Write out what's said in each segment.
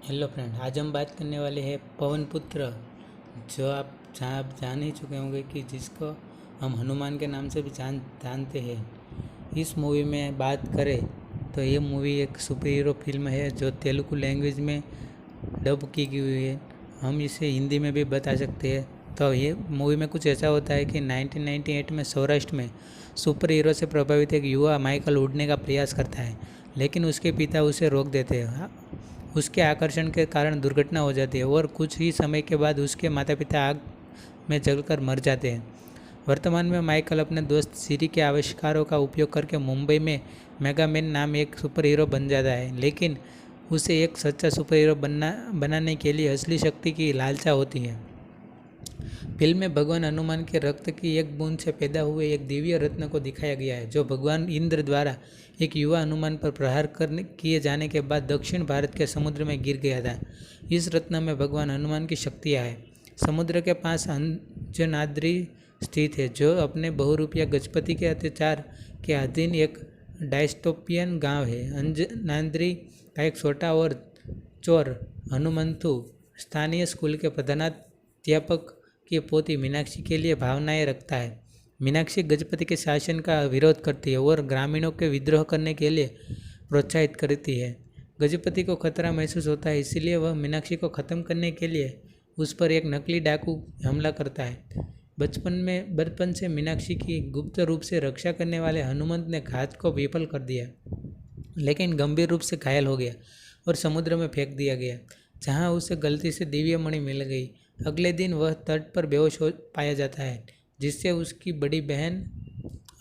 Hello friend, आज हम बात करने वाले हैं पवन पुत्र, जो आप जान ही चुके होंगे कि जिसको हम हनुमान के नाम से भी जानते हैं। इस मूवी में बात करें तो ये मूवी एक सुपर हीरो फिल्म है जो तेलुगु लैंग्वेज में डब की गई हुई है। हम इसे हिंदी में भी बता सकते हैं। तो ये मूवी में कुछ ऐसा होता है कि 1998 में सौराष्ट्र में सुपर हीरो से प्रभावित एक युवा माइकल उड़ने का प्रयास करता है, लेकिन उसके पिता उसे रोक देते हैं। उसके आकर्षण के कारण दुर्घटना हो जाती है और कुछ ही समय के बाद उसके माता पिता आग में जलकर मर जाते हैं। वर्तमान में माइकल अपने दोस्त सिरी के आविष्कारों का उपयोग करके मुंबई में मेगामैन नाम एक सुपर हीरो बन जाता है, लेकिन उसे एक सच्चा सुपर हीरो बनाने के लिए असली शक्ति की लालसा होती है। फिल्म में भगवान हनुमान के रक्त की एक बूंद से पैदा हुए एक दिव्य रत्न को दिखाया गया है, जो भगवान इंद्र द्वारा एक युवा हनुमान पर प्रहार किए जाने के बाद दक्षिण भारत के समुद्र में गिर गया था। इस रत्न में भगवान हनुमान की शक्तियाँ हैं। समुद्र के पास अंजनाद्री स्थित है, जो अपने बहुरूपिया गजपति के अत्याचार के अधीन एक डायस्टोपियन गांव है। अंजनाद्री का एक छोटा और चोर हनुमंतु स्थानीय स्कूल के प्रधानाध्यापक की पोती मीनाक्षी के लिए भावनाएं रखता है। मीनाक्षी गजपति के शासन का विरोध करती है और ग्रामीणों के विद्रोह करने के लिए प्रोत्साहित करती है। गजपति को खतरा महसूस होता है, इसलिए वह मीनाक्षी को ख़त्म करने के लिए उस पर एक नकली डाकू हमला करता है। बचपन से मीनाक्षी की गुप्त रूप से रक्षा करने वाले हनुमंत ने घात को विफल कर दिया, लेकिन गंभीर रूप से घायल हो गया और समुद्र में फेंक दिया गया, जहां उसे गलती से दिव्य मणि मिल गई। अगले दिन वह तट पर बेहोश हो पाया जाता है, जिससे उसकी बड़ी बहन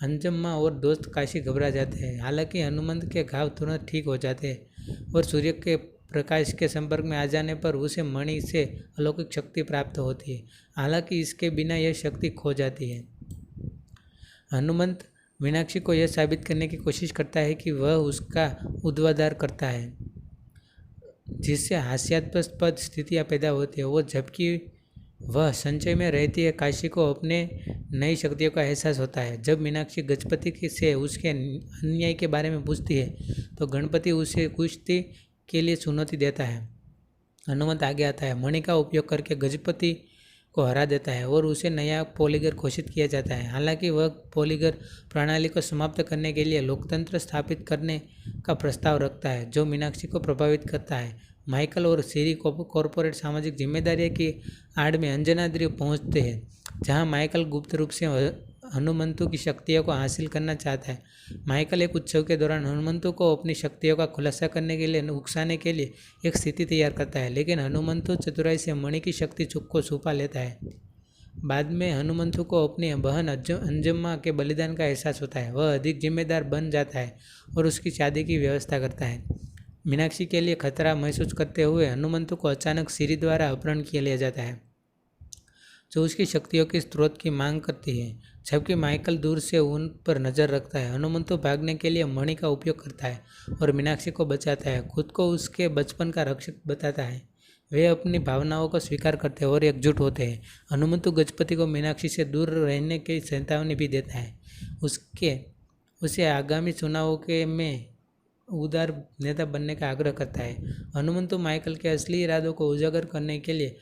अंजम्मा और दोस्त काशी घबरा जाते हैं। हालांकि हनुमंत के घाव तुरंत ठीक हो जाते हैं और सूर्य के प्रकाश के संपर्क में आ जाने पर उसे मणि से अलौकिक शक्ति प्राप्त होती है। हालांकि इसके बिना यह शक्ति खो जाती है। हनुमंत मीनाक्षी को यह साबित करने की कोशिश करता है कि वह उसका ऊर्ध्वाधर करता है, जिससे हास्यास्पद स्थितियाँ पैदा होती है। वो जबकि वह संचय में रहती है, काशी को अपने नई शक्तियों का एहसास होता है। जब मीनाक्षी गजपति से उसके अन्याय के बारे में पूछती है तो गणपति उसे कुश्ती के लिए चुनौती देता है। हनुमंत आगे आता है, मणि का उपयोग करके गजपति को हरा देता है और उसे नया पॉलीगर घोषित किया जाता है। हालांकि वह पॉलीगर प्रणाली को समाप्त करने के लिए लोकतंत्र स्थापित करने का प्रस्ताव रखता है, जो मीनाक्षी को प्रभावित करता है। माइकल और सीरी कॉरपोरेट सामाजिक जिम्मेदारी की आड़ में अंजनाद्री पहुंचते हैं, जहां माइकल गुप्त रूप से हनुमंतु की शक्तियों को हासिल करना चाहता है। माइकल एक उत्सव के दौरान हनुमंतु को अपनी शक्तियों का खुलासा करने के लिए उकसाने के लिए एक स्थिति तैयार करता है, लेकिन हनुमंतु चतुराई से मणि की शक्ति को छुपा लेता है। बाद में हनुमंतु को अपनी बहन अंजम्मा के बलिदान का एहसास होता है। वह अधिक जिम्मेदार बन जाता है और उसकी शादी की व्यवस्था करता है। मीनाक्षी के लिए खतरा महसूस करते हुए हनुमंतु को अचानक सिरी द्वारा अपहरण किया लिया जाता है, जो उसकी शक्तियों के स्रोत की मांग करती है। जबकि माइकल दूर से उन पर नज़र रखता है। हनुमंतु भागने के लिए मणि का उपयोग करता है और मीनाक्षी को बचाता है, खुद को उसके बचपन का रक्षक बताता है। वे अपनी भावनाओं को स्वीकार करते हैं और एकजुट होते हैं। हनुमंतु गजपति को मीनाक्षी से दूर रहने की चेतावनी भी देता है। उसे आगामी चुनावों में उदार नेता बनने का आग्रह करता है। हनुमंतु माइकल के असली इरादों को उजागर करने के लिए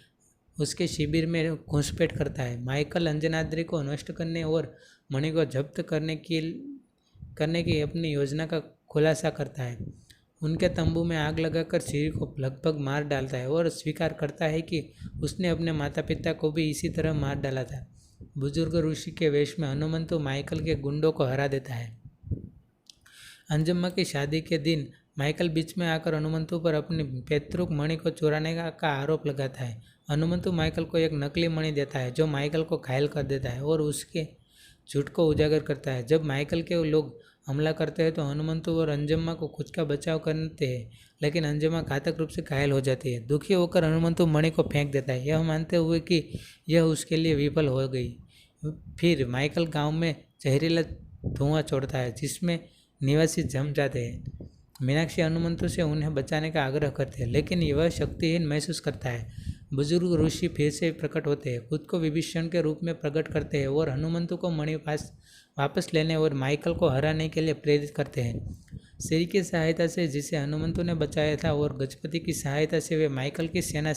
उसके शिविर में घुसपैठ करता है। माइकल अंजनाद्री को नष्ट करने और मणि को जब्त करने की अपनी योजना का खुलासा करता है। उनके तंबू में आग लगाकर सिरी को लगभग मार डालता है और स्वीकार करता है कि उसने अपने माता पिता को भी इसी तरह मार डाला था। बुजुर्ग ऋषि के वेश में हनुमंतु माइकल के गुंडों को हरा देता है। अंजम्मा की शादी के दिन माइकल बीच में आकर हनुमंतु पर अपनी पैतृक मणि को चुराने का आरोप लगाता है। हनुमंतु माइकल को एक नकली मणि देता है, जो माइकल को घायल कर देता है और उसके झूठ को उजागर करता है। जब माइकल के लोग हमला करते हैं तो हनुमंतु और अंजम्मा को खुद का बचाव करते हैं, लेकिन अंजम्मा घातक रूप से घायल हो जाती है। दुखी होकर हनुमंतु मणि को फेंक देता है, यह मानते हुए कि यह उसके लिए विफल हो गई। फिर माइकल गाँव में जहरीला धुआं छोड़ता है, जिसमें निवासी जम जाते हैं। मीनाक्षी हनुमंतु से उन्हें बचाने का आग्रह करते हैं, लेकिन वह शक्तिहीन महसूस करता है। बुजुर्ग ऋषि फिर से प्रकट होते हैं, खुद को विभीषण के रूप में प्रकट करते हैं और हनुमंतु को मणि वापस लेने और माइकल को हराने के लिए प्रेरित करते हैं। श्री की सहायता से जिसे हनुमंतु ने बचाया था और गजपति की सहायता से वे माइकल की सेना